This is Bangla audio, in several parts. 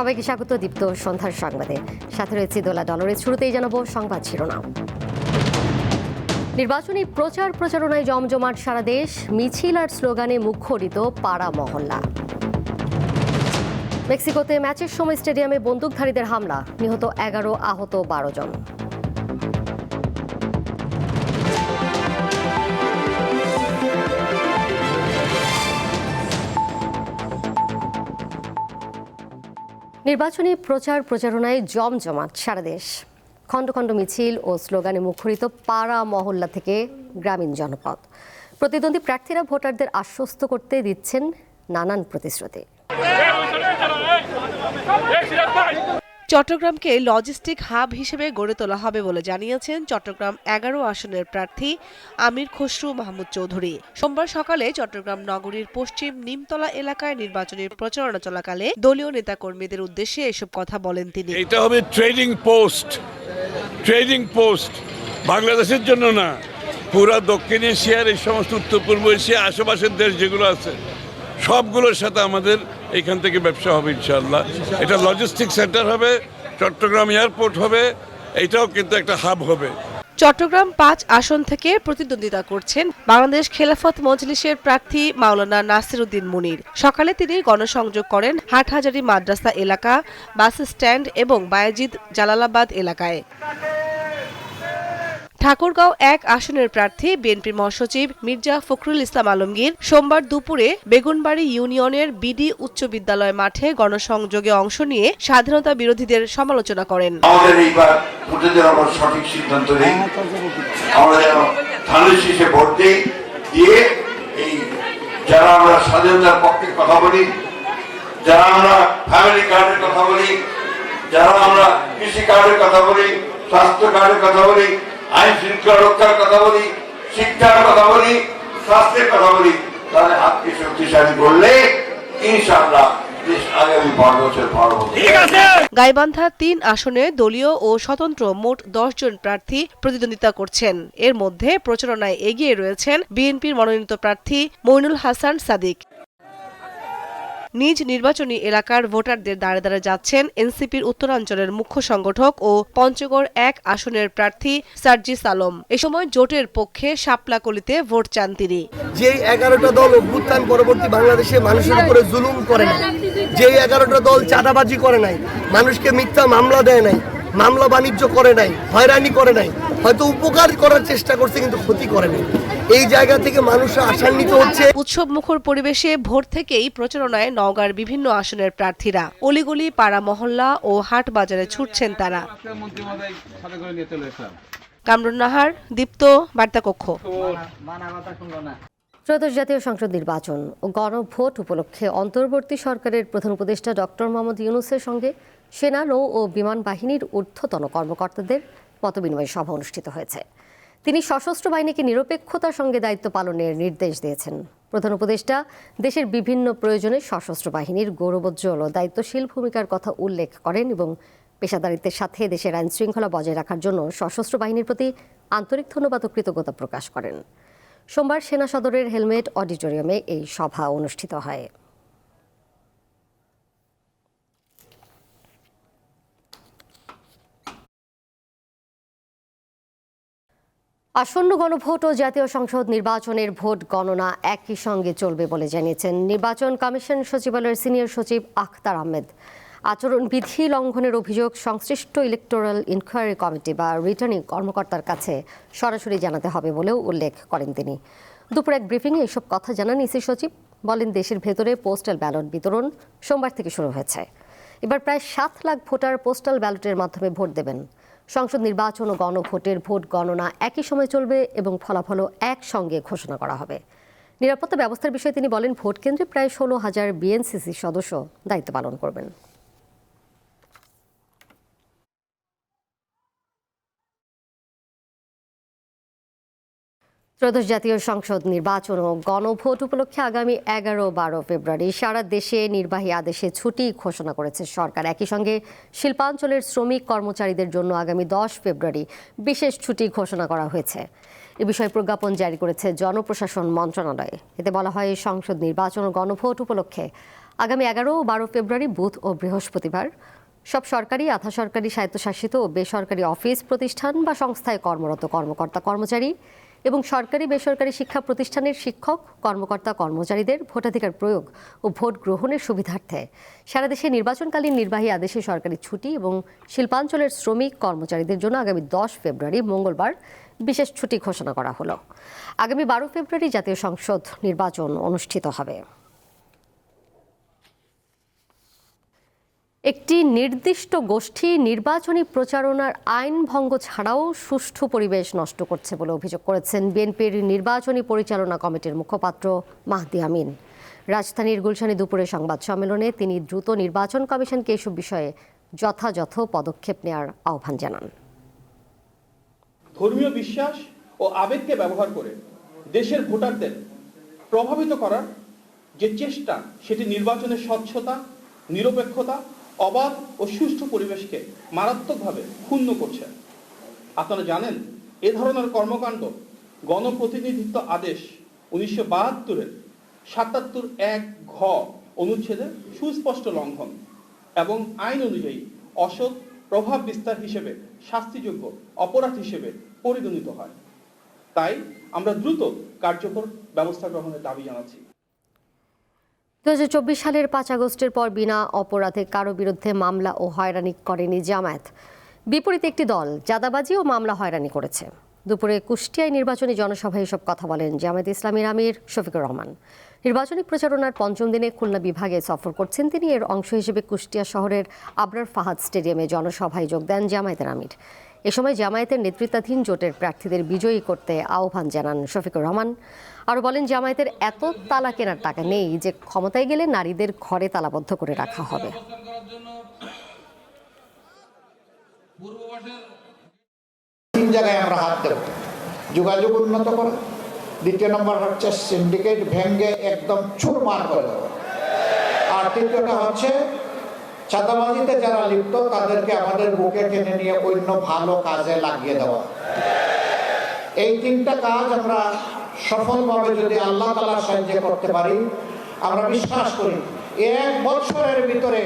সবাইকে স্বাগত দীপ্ত সন্ধ্যার সংবাদে। সাথে রয়েছে দোলা ডলরের। শুরুতেই জানাবো সংবাদ শিরোনাম। নির্বাচনী প্রচারণায় জমজমাট সারা দেশ, মিছিল আর স্লোগানে মুখরিত পাড়া মহল্লা। মেক্সিকোতে ম্যাচের সময় স্টেডিয়ামে বন্দুকধারীদের হামলা, নিহত 11, আহত 12 জন। নির্বাচনী প্রচারণায় জমজমাট সারা দেশ, খণ্ড খণ্ড মিছিল ও স্লোগানে মুখরিত পাড়া মহল্লা থেকে গ্রামীণ জনপদ। প্রতিদ্বন্দ্বী প্রার্থীরা ভোটারদের আশ্বস্ত করতে দিচ্ছেন নানান প্রতিশ্রুতি। চট্টগ্রামকে লজিস্টিক হাব হিসেবে গড়ে তোলা হবে বলে জানিয়েছেন চট্টগ্রাম 11 আসনের প্রার্থী আমির খসরু মাহমুদ চৌধুরী। সোমবার সকালে চট্টগ্রাম নগরীর পশ্চিম নিমতলা এলাকায় নির্বাচনী প্রচারণা চলাকালে দলীয় নেতাকর্মীদের উদ্দেশ্যে এসব কথা বলেন তিনি। এটা হবে ট্রেডিং পোস্ট বাংলাদেশের জন্য না, পুরা দক্ষিণ এশিয়ার এই সমস্ত উত্তর পূর্ব এশিয়া আশেপাশের দেশ যেগুলো আছে সবগুলোর সাথে আমাদের এখান থেকে ব্যবসা হবে ইনশাআল্লাহ। এটা লজিস্টিক সেন্টার হবে, চট্টগ্রাম এয়ারপোর্ট হবে, এটাও কিন্তু একটা হাব হবে। চট্টগ্রাম 5 আসন থেকে প্রতিদ্বন্দ্বিতা করছেন বাংলাদেশ খেলাফত মজলিসের প্রার্থী মাওলানা নাসির উদ্দিন মুনির। সকালে তিনি গণসংযোগ করেন হাটহাজারী মাদ্রাসা এলাকা, বাস স্ট্যান্ড এবং বায়েজিদ জালালাবাদ এলাকায়। ঠাকুরগাঁও 1 আসনের প্রার্থী বিএনপির মহাসচিব মির্জা ফখরুল ইসলাম আলমগীর সোমবার দুপুরে বেগুনবাড়ি ইউনিয়নের বিডি উচ্চ বিদ্যালয় মাঠে গণসংযোগে অংশ নিয়ে স্বাধীনতা বিরোধীদের সমালোচনা করেন। আমাদের এইবার ভোটের আমরা সঠিক সিদ্ধান্ত নেই, আমরা যেন ধানের শীষে ভোট দিয়ে এই যারা আমরা স্বাধীনতার পক্ষে কথা বলি, যারা আমরা ফ্যামিলি কার্ডের কথা বলি, যারা আমরা কৃষি কার্ডের কথা বলি, স্বাস্থ্য কার্ডের কথা বলি, আইন শৃঙ্খলা রক্ষার কথা বলি, শিক্ষার কথা বলি, স্বাস্থ্যের কথা বলি, তাদের হাতকে শক্তিশালী করলে ইনশাআল্লাহ দেশ আগামী 5 বছর ভালো হবে। গাইবান্ধা 3 আসনে দলীয় ও স্বতন্ত্র মোট 10 জন প্রার্থী প্রতিদ্বন্দ্বিতা করছেন। এর মধ্যে প্রচারণায় এগিয়ে রয়েছেন বিএনপির মনোনীত প্রার্থী মইনুল হাসান সাদিক। নিজ নির্বাচনী এলাকার ভোটারদের দ্বারে দ্বারে যাচ্ছেন এনসিপির উত্তরাঞ্চলের মুখ্য সংগঠক ও পঞ্চগড় 1 আসনের প্রার্থী সার্জিস আলম। এ সময় জোটের পক্ষে শাপলাকলিতে ভোট চান তিনি। যে 11টা দল অভ্যুত্থান পরবর্তী বাংলাদেশে মানুষের উপরে জুলুম করে নাই, যে 11টা দল চাঁদাবাজি করে নাই, মানুষকে মিথ্যা মামলা দেয় নাই, মামলা বাণিজ্য করে নাই, হয়রানি করে নাই, হয়তো উপকার করার চেষ্টা করছে কিন্তু ক্ষতি করে নাই, এই জায়গা থেকে মানুষ আশান্বিত হচ্ছে। উৎসব মুখর পরিবেশে ভোর থেকেই প্রচারণায় নওগাঁর বিভিন্ন আসনের প্রার্থীরা অলিগলি, পাড়া মহল্লা ও হাট বাজারে ছুটছেন তারা। কামরুন নাহার, দীপ্ত, বার্তাকক্ষ। ত্রয়োদশ জাতীয় সংসদ নির্বাচন ও গণভোট উপলক্ষে অন্তর্বর্তী সরকারের প্রধান উপদেষ্টা ডক্টর মোহাম্মদ ইউনূসের সঙ্গে সেনা, নৌ ও বিমান বাহিনীর ঊর্ধ্বতন কর্মকর্তাদের মতবিনিময় সভা অনুষ্ঠিত হয়েছে। তিনি সশস্ত্র বাহিনীকে নিরপেক্ষতার সঙ্গে দায়িত্ব পালনের নির্দেশ দিয়েছেন। প্রধান উপদেষ্টা দেশের বিভিন্ন প্রয়োজনে সশস্ত্র বাহিনীর গৌরবোজ্জ্বল ও দায়িত্বশীল ভূমিকার কথা উল্লেখ করেন এবং পেশাদারিত্বের সাথে দেশের আইন শৃঙ্খলা বজায় রাখার জন্য সশস্ত্র বাহিনীর প্রতি আন্তরিক ধন্যবাদ ও কৃতজ্ঞতা প্রকাশ করেন। সোমবার সেনা সদরের হেলমেট অডিটোরিয়ামে এই সভা অনুষ্ঠিত হয়। আসন্ন গণভোট ও জাতীয় সংসদ নির্বাচনের ভোট গণনা একই সঙ্গে চলবে বলে জানিয়েছেন নির্বাচন কমিশন সচিবালয়ের সিনিয়র সচিব আখতার আহমেদ। আচরণবিধি লঙ্ঘনের অভিযোগ সংশ্লিষ্ট ইলেকটোরাল ইনকোয়ারি কমিটি বা রিটার্নিং কর্মকর্তার কাছে সরাসরি জানাতে হবে বলেও উল্লেখ করেন তিনি। দুপুর এক ব্রিফিংয়ে এসব কথা জানান ইসি সচিব। বলেন, দেশের ভেতরে পোস্টাল ব্যালট বিতরণ সোমবার থেকে শুরু হয়েছে। এবার প্রায় 7 লাখ ভোটার পোস্টাল ব্যালটের মাধ্যমে ভোট দেবেন। সংসদ নির্বাচন ও গণভোটের ভোট গণনা একই সময় চলবে এবং ফলাফলও একসঙ্গে ঘোষণা করা হবে। নিরাপত্তা ব্যবস্থার বিষয়ে তিনি বলেন, ভোট কেন্দ্রে প্রায় 16,000 বিএনসিসি সদস্য দায়িত্ব পালন করবেন। ত্রয়োদশ জাতীয় সংসদ নির্বাচন ও গণভোট উপলক্ষে আগামী 11-12 ফেব্রুয়ারি সারা দেশে নির্বাহী আদেশে ছুটি ঘোষণা করেছে সরকার। একই সঙ্গে শিল্পাঞ্চলের শ্রমিক কর্মচারীদের জন্য আগামী 10 ফেব্রুয়ারি বিশেষ ছুটি ঘোষণা করা হয়েছে। এ বিষয়ে প্রজ্ঞাপন জারি করেছে জনপ্রশাসন মন্ত্রণালয়। এতে বলা হয়, সংসদ নির্বাচন ও গণভোট উপলক্ষে আগামী 11 ও 12 ফেব্রুয়ারি বুধ ও বৃহস্পতিবার সব সরকারি, আধা সরকারি, স্বায়ত্তশাসিত ও বেসরকারি অফিস, প্রতিষ্ঠান বা সংস্থায় কর্মরত কর্মকর্তা কর্মচারী এবং সরকারি বেসরকারি শিক্ষা প্রতিষ্ঠানের শিক্ষক কর্মকর্তা কর্মচারীদের ভোটাধিকার প্রয়োগ ও ভোট গ্রহণের সুবিধার্থে সারা দেশে নির্বাচনকালীন নির্বাহী আদেশে সরকারি ছুটি এবং শিল্পাঞ্চলের শ্রমিক কর্মচারীদের জন্য আগামী 10 ফেব্রুয়ারি মঙ্গলবার বিশেষ ছুটি ঘোষণা করা হলো। আগামী 12 ফেব্রুয়ারি জাতীয় সংসদ নির্বাচন অনুষ্ঠিত হবে। একটি নির্দিষ্ট গোষ্ঠী নির্বাচনী প্রচারণার আইন ভঙ্গ ছাড়াও সুষ্ঠু পরিবেশ নষ্ট করছে বলে অভিযোগ করেছেন বিএনপির নির্বাচনী পরিচালনা কমিটির মুখপাত্র মাহদি আমিন। রাজধানীর গুলশানে দুপুরে সংবাদ সম্মেলনে তিনি দ্রুত নির্বাচন কমিশনকে এসব বিষয়ে যথাযথ পদক্ষেপ নেওয়ার আহ্বান জানান। ধর্মীয় বিশ্বাস ও আবেগকে ব্যবহার করে দেশের ভোটারদের প্রভাবিত করার যে চেষ্টা, সেটি নির্বাচনের স্বচ্ছতা, নিরপেক্ষতা, অবাধ ও সুষ্ঠু পরিবেশকে মারাত্মকভাবে ক্ষুণ্ণ করছে। আপনারা জানেন, এ ধরনের কর্মকাণ্ড গণপ্রতিনিধিত্ব আদেশ 1972-এর 77(1) ঘ অনুচ্ছেদের সুস্পষ্ট লঙ্ঘন এবং আইন অনুযায়ী অসৎ প্রভাব বিস্তার হিসেবে শাস্তিযোগ্য অপরাধ হিসেবে পরিগণিত হয়। তাই আমরা দ্রুত কার্যকর ব্যবস্থা গ্রহণের দাবি জানাচ্ছি। 2024 সালের 5 আগস্টের পর বিনা অপরাধে কারো বিরুদ্ধে মামলা ও হয়রানি করেনি জামায়াত। বিপরীতে একটি দল চাঁদাবাজি ও মামলা হয়রানি করেছে। দুপুরে কুষ্টিয়ায় নির্বাচনী জনসভায় এসব কথা বলেন জামায়াত ইসলামীর আমির শফিকুর রহমান। নির্বাচনী প্রচারণার পঞ্চম দিনে খুলনা বিভাগে সফর করছেন তিনি। এর অংশ হিসেবে কুষ্টিয়া শহরের আবরার ফাহাদ স্টেডিয়ামে জনসভায় যোগ দেন জামায়াতের আমির। এ সময় জামায়াতের নেতৃত্বাধীন জোটের প্রার্থীদের বিজয়ী করতে আহ্বান জানান শফিকুর রহমান। আরও বলেন, জামায়াতের এত তালা কেনার টাকা নেই যে ক্ষমতায় গেলে নারীদের ঘরে তালাবদ্ধ করে রাখা হবে। 3 জায়গায় আমরা হাত দেব। যোগাযোগ উন্নত করা, দ্বিতীয় নম্বর হচ্ছে সিন্ডিকেট ভেঙে একদম চুরমার করে দেওয়া, আর তৃতীয়টা হচ্ছে চাঁদাবাজিতে যারা লিপ্ত তাদেরকে আমাদের বুকে টেনে নিয়ে অন্য ভালো কাজে লাগিয়ে দেওয়া। এই 3টা কাজ আমরা সফলভাবে যদি আল্লাহ তাআলার সাহায্যে করতে পারি, আমরা বিশ্বাস করি 1 বছরের ভিতরে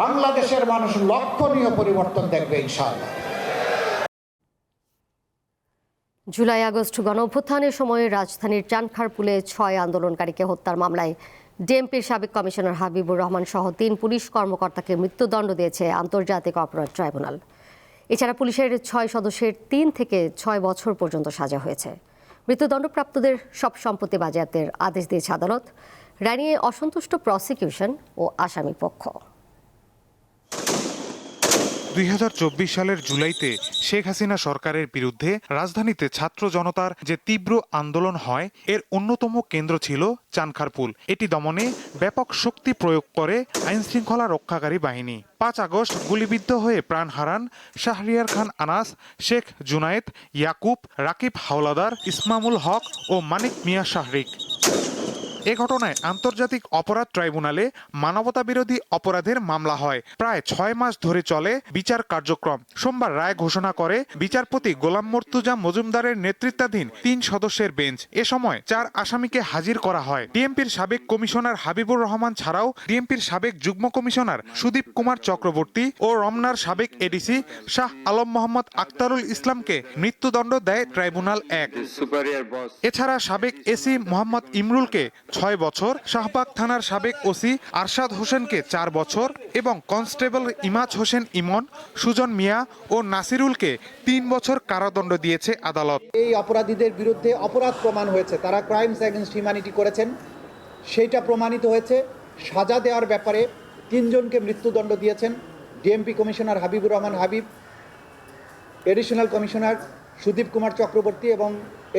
বাংলাদেশের মানুষ লক্ষণীয় পরিবর্তন দেখবে ইনশাআল্লাহ। জুলাই আগস্ট গণঅভ্যুত্থানের সময় রাজধানীর চানখারপুলে 6 আন্দোলনকারীকে হত্যার মামলায় ডিএমপির সাবেক কমিশনার হাবিবুর রহমান সহ 3 পুলিশ কর্মকর্তাকে মৃত্যুদণ্ড দিয়েছে আন্তর্জাতিক অপরাধ ট্রাইব্যুনাল। এছাড়া পুলিশের 6 সদস্যের 3 থেকে 6 বছর পর্যন্ত সাজা হয়েছে। মৃত্যুদণ্ডপ্রাপ্তদের সব সম্পত্তি বাজেয়াপ্তের আদেশ দিয়েছে আদালত। রায় নিয়ে অসন্তুষ্ট প্রসিকিউশন ও আসামি পক্ষ। 2024 সালের জুলাইতে শেখ হাসিনা সরকারের বিরুদ্ধে রাজধানীতে ছাত্র জনতার যে তীব্র আন্দোলন হয়, এর অন্যতম কেন্দ্র ছিল চানখারপুল। এটি দমনে ব্যাপক শক্তি প্রয়োগ করে আইনশৃঙ্খলা রক্ষাকারী বাহিনী। 5 আগস্ট গুলিবিদ্ধ হয়ে প্রাণ হারান শাহরিয়ার খান আনাস, শেখ জুনায়েদ, ইয়াকুব, রাকিব হাওলাদার, ইসমামুল হক ও মানিক মিয়া শাহরিক। এ ঘটনায় আন্তর্জাতিক অপরাধ ট্রাইব্যুনালে মানবতাবিরোধী অপরাধের মামলা হয়। প্রায় 6 মাস ধরে চলে বিচার কার্যক্রম। সোমবার রায় ঘোষণা করে বিচারপতি গোলাম মর্তুজা মজুমদারের নেতৃত্বাধীন 3 সদস্যের বেঞ্চ। এ সময় 4 আসামিকে হাজির করা হয়। ডিএমপির সাবেক কমিশনার হাবিবুর রহমান ছাড়াও ডিএমপির সাবেক যুগ্ম কমিশনার সুদীপ কুমার চক্রবর্তী ও রমনার সাবেক এডিসি শাহ আলম মোহাম্মদ আক্তারুল ইসলামকে মৃত্যুদণ্ড দেয় ট্রাইব্যুনাল 1। এছাড়া সাবেক এসি মোহাম্মদ ইমরুলকে 6 বছর, শাহবাগ থানার সাবেক ওসি আরশাদ হোসেনকে 4 বছর এবং কনস্টেবল ইমাজ হোসেন ইমন, সুজন মিয়া ও নাসিরুলকে 3 বছর কারাদণ্ড দিয়েছে আদালত। এই অপরাধীদের বিরুদ্ধে অপরাধ প্রমাণ হয়েছে, তারা ক্রাইমস এগেইনস্ট হিউম্যানিটি করেছেন, সেইটা প্রমাণিত হয়েছে। সাজা দেওয়ার ব্যাপারে 3 জনকে মৃত্যুদণ্ড দিয়েছেন DMP commissioner Habibur Rahman Habib, additional commissioner Sudip Kumar Chakraborty এবং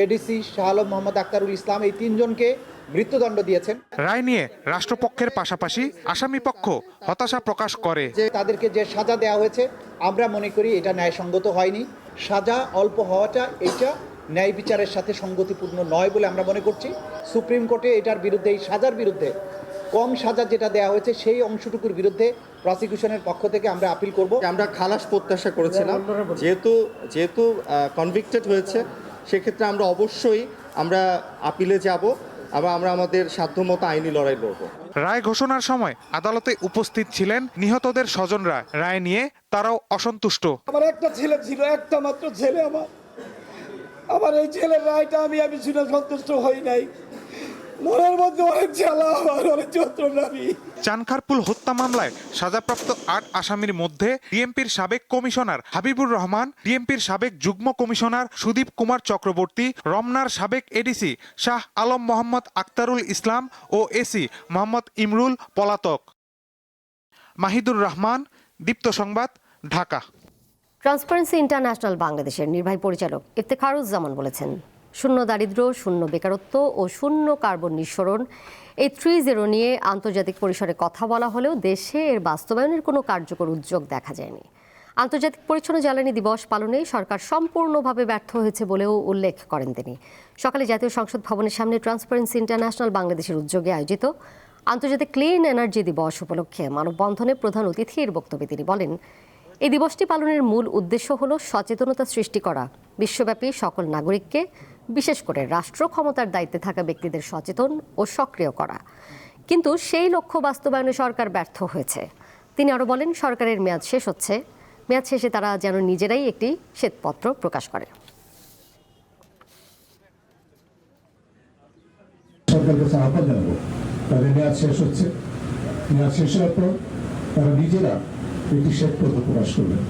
এডিসি শাহ আলম মোহাম্মদ আক্তারুল ইসলাম। এই 3 জনকে মৃত্যুদণ্ড দিয়েছেন। রায় নিয়ে রাষ্ট্রপক্ষের পাশাপাশি আসামি পক্ষ হতাশা প্রকাশ করে যে তাদেরকে যে সাজা দেওয়া হয়েছে, আমরা মনে করি এটা ন্যায়সঙ্গত হয়নি। সাজা অল্প হওয়াটা এইটা ন্যায় বিচারের সাথে সঙ্গতিপূর্ণ নয় বলে আমরা মনে করছি। সুপ্রিম কোর্টে এটার বিরুদ্ধে, এই সাজার বিরুদ্ধে, কম সাজা যেটা দেওয়া হয়েছে সেই অংশটুকুর বিরুদ্ধে প্রসিকিউশনের পক্ষ থেকে আমরা আপিল করব। আমরা খালাস প্রত্যাশা করেছিলাম, যেহেতু কনভিক্টেড হয়েছে সেক্ষেত্রে আমরা অবশ্যই আপিলে যাব এবং আমরা আমাদের সাধ্যমতো আইনি লড়াই লড়ব। রায় ঘোষণার সময় আদালতে উপস্থিত ছিলেন নিহতদের স্বজনরা। রায় নিয়ে তারাও অসন্তুষ্ট। আমার একটা ছেলে ছিল, একটা মাত্র ছেলে আমার এই ছেলের রায়টা আমি শুনে সন্তুষ্ট হই নাই। মনের মধ্যে অনেক জ্বালা, আমার অনেক যন্ত্রণা। চানখারপুল হত্যা মামলায় সাজাপ্রাপ্ত ৮ আসামির মধ্যে ডিএমপির সাবেক কমিশনার হাবিবুর রহমান, ডিএমপির সাবেক যুগ্ম কমিশনার সুদীপ কুমার চক্রবর্তী, রমনার সাবেক এডিসি শাহ আলম মোহাম্মদ আক্তারুল ইসলাম ও এসি মোহাম্মদ ইমরুল পলাতক। মাহিদুর রহমান, দীপ্ত সংবাদ, ঢাকা। ট্রান্সপারেন্সি ইন্টারন্যাশনাল বাংলাদেশের নির্বাহী পরিচালক ইফতেখারুজ্জামান বলেছেন, শূন্য দারিদ্র্য, শূন্য বেকারত্ব ও শূন্য কার্বন নিঃসরণ এই 3-0 নিয়ে আন্তর্জাতিক পরিসরে কথা বলা হলেও দেশে এর বাস্তবায়নের কোনো কার্যকর উদ্যোগ দেখা যায়নি। আন্তর্জাতিক পরিচ্ছন্ন জ্বালানি দিবস পালনে সরকার সম্পূর্ণভাবে ব্যর্থ হয়েছে বলেও উল্লেখ করেন তিনি। সকালে জাতীয় সংসদ ভবনের সামনে ট্রান্সপারেন্সি ইন্টারন্যাশনাল বাংলাদেশের উদ্যোগে আয়োজিত আন্তর্জাতিক ক্লিন এনার্জি দিবস উপলক্ষে মানববন্ধনে প্রধান অতিথির বক্তব্যে তিনি বলেন, এই দিবসটি পালনের মূল উদ্দেশ্য হল সচেতনতা সৃষ্টি করা, বিশ্বব্যাপী সকল নাগরিককে, বিশেষ করে রাষ্ট্র ক্ষমতার দায়িত্বে থাকা ব্যক্তিদের সচেতন ও সক্রিয় করা। কিন্তু সেই লক্ষ্য বাস্তবায়নে সরকার ব্যর্থ হয়েছে। তিনি আরও বলেন, সরকারের মেয়াদ শেষ হচ্ছে, মেয়াদ শেষে তারা যেন নিজেরাই একটি শ্বেতপত্র প্রকাশ করে। সরকারের কাছে আহ্বান জানাবো, তাদের মেয়াদ শেষ হচ্ছে, মেয়াদ শেষ হওয়ার পর তারা নিজেরা একটি শ্বেতপত্র প্রকাশ করবেন।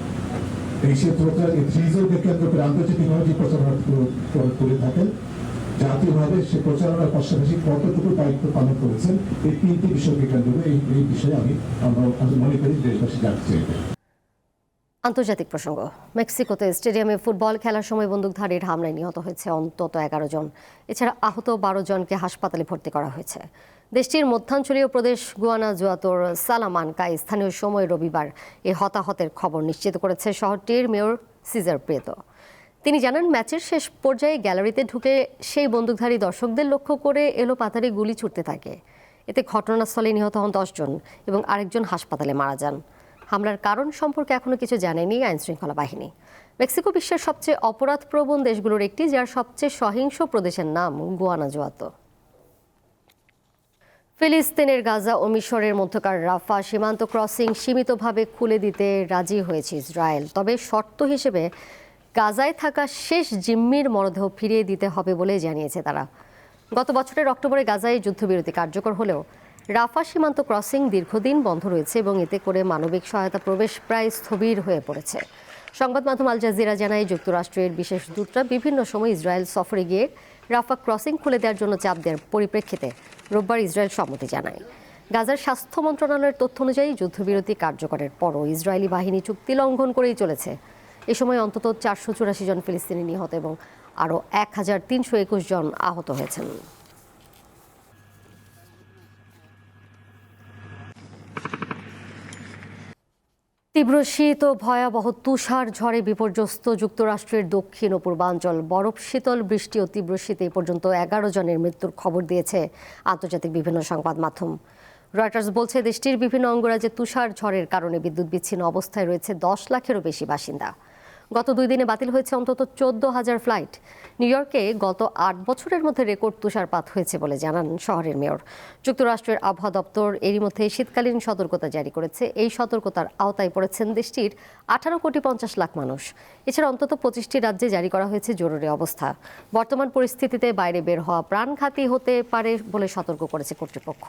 এই শ্বেতপত্র এই 3-0-কে কেন্দ্র করে আন্তর্জাতিকভাবে যে প্রচারণা করে থাকেন, জাতীয়ভাবে সে প্রচারণার পাশাপাশি কতটুকু দায়িত্ব পালন করেছেন, এই 3টি বিষয়কে কেন্দ্র করে এই বিষয়ে আমরা মনে করি দেশবাসী জানতে চাইবে। আন্তর্জাতিক প্রসঙ্গ, মেক্সিকোতে স্টেডিয়ামে ফুটবল খেলার সময় বন্দুকধারীর হামলায় নিহত হয়েছে অন্তত 11 জন। এছাড়া আহত 12 জনকে হাসপাতালে ভর্তি করা হয়েছে। দেশটির মধ্যাঞ্চলীয় প্রদেশ গুয়ানাজুয়াতোর সালামানকায় স্থানীয় সময় রবিবার এই হতাহতের খবর নিশ্চিত করেছে শহরটির মেয়র সিজার প্রিয়েতো। তিনি জানান, ম্যাচের শেষ পর্যায়ে গ্যালারিতে ঢুকে সেই বন্দুকধারী দর্শকদের লক্ষ্য করে এলোপাতাড়ি গুলি ছুটতে থাকে। এতে ঘটনাস্থলে নিহত হন 10 জন এবং আরেকজন হাসপাতালে মারা যান। হামলার কারণ সম্পর্কে এখনো কিছু জানেনি আইনশৃঙ্খলা বাহিনী। মেক্সিকো বিশ্বের সবচেয়ে অপরাধপ্রবণ দেশগুলোর একটি, যার সবচেয়ে সহিংস প্রদেশের নাম গুয়ানাজুয়াতো। ফিলিস্তিনের গাজা ও মিশরের মধ্যকার রাফা সীমান্ত ক্রসিং সীমিতভাবে খুলে দিতে রাজি হয়েছে ইসরায়েল। তবে শর্ত হিসেবে গাজায় থাকা শেষ জিম্মির মরদেহ ফিরিয়ে দিতে হবে বলে জানিয়েছে তারা। গত বছরের অক্টোবরে গাজায় যুদ্ধবিরতি কার্যকর হলেও রাফা সীমান্ত ক্রসিং দীর্ঘদিন বন্ধ রয়েছে এবং এতে করে মানবিক সহায়তা প্রবেশ প্রায় স্থবির হয়ে পড়েছে। সংবাদ মাধ্যম আল জাজিরা জানায়, যুক্তরাষ্ট্রের বিশেষ দূতরা বিভিন্ন সময় ইসরায়েল সফরে গিয়ে রাফা ক্রসিং খুলে দেওয়ার জন্য চাপ দেওয়ার পরিপ্রেক্ষিতে রোববার ইসরায়েল সম্মতি জানায়। গাজার স্বাস্থ্য মন্ত্রণালয়ের তথ্য অনুযায়ী যুদ্ধবিরতি কার্যকরের পরও ইসরায়েলি বাহিনী চুক্তি লঙ্ঘন করেই চলেছে। এ সময় অন্তত 484 জন ফিলিস্তিনি নিহত এবং আরও 1321 জন আহত হয়েছেন। তীব্র শীত ও ভয়াবহ তুষার ঝড়ে বিপর্যস্ত যুক্তরাষ্ট্রের দক্ষিণ ও পূর্বাঞ্চল। বরফ, শীতল বৃষ্টি ও তীব্র শীতে এ পর্যন্ত 11 জনের মৃত্যুর খবর দিয়েছে আন্তর্জাতিক বিভিন্ন সংবাদ মাধ্যম। রয়টার্স বলছে, দেশটির বিভিন্ন অঙ্গরাজ্যে তুষার ঝড়ের কারণে বিদ্যুৎ বিচ্ছিন্ন অবস্থায় রয়েছে 10 লাখেরও বেশি বাসিন্দা। গত 2 দিনে বাতিল হয়েছে অন্তত 14,000 ফ্লাইট। নিউ ইয়র্কে গত 8 বছরের মধ্যে রেকর্ড তুষারপাত হয়েছে বলে জানান শহরের মেয়র। যুক্তরাষ্ট্রের আবহাওয়া দপ্তর এরই মধ্যে শীতকালীন সতর্কতা জারি করেছে। এই সতর্কতার আওতায় পড়েছেন দেশটির 18,50,00,000 মানুষ। এছাড়া অন্তত 25টি রাজ্যে জারি করা হয়েছে জরুরি অবস্থা। বর্তমান পরিস্থিতিতে বাইরে বের হওয়া প্রাণঘাতী হতে পারে বলে সতর্ক করেছে কর্তৃপক্ষ।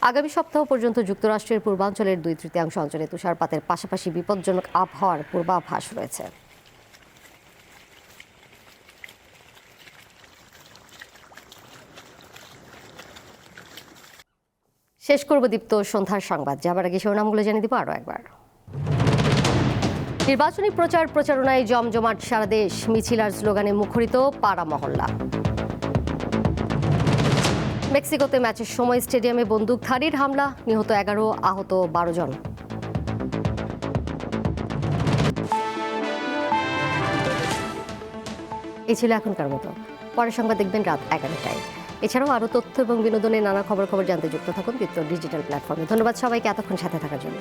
আগামী সপ্তাহ পর্যন্ত যুক্তরাষ্ট্রের পূর্বাঞ্চলের 2/3 অঞ্চলে তুষারপাতের পাশাপাশি বিপজ্জনক আবহাওয়ার পূর্বাভাস রয়েছে। শেষ করব দীপ্ত সন্ধ্যার সংবাদ। যাবার আগে শিরোনামগুলো জানিয়ে দিব আরও একবার। নির্বাচনী প্রচারণায় জমজমাট সারা দেশ, মিছিল আর স্লোগানে মুখরিত পাড়া মহল্লা। মেক্সিকোতে ম্যাচের সময় স্টেডিয়ামে বন্দুকধারীর হামলা, নিহত 11, আহত 12 জন। এই ছিল এখনকার মতো। পরের সংবাদ দেখবেন রাত 11টায়। এছাড়াও আরও তথ্য এবং বিনোদনের নানা খবর জানতে যুক্ত থাকুন দীপ্ত ডিজিটাল প্ল্যাটফর্মে। ধন্যবাদ সবাইকে এতক্ষণ সাথে থাকার জন্য।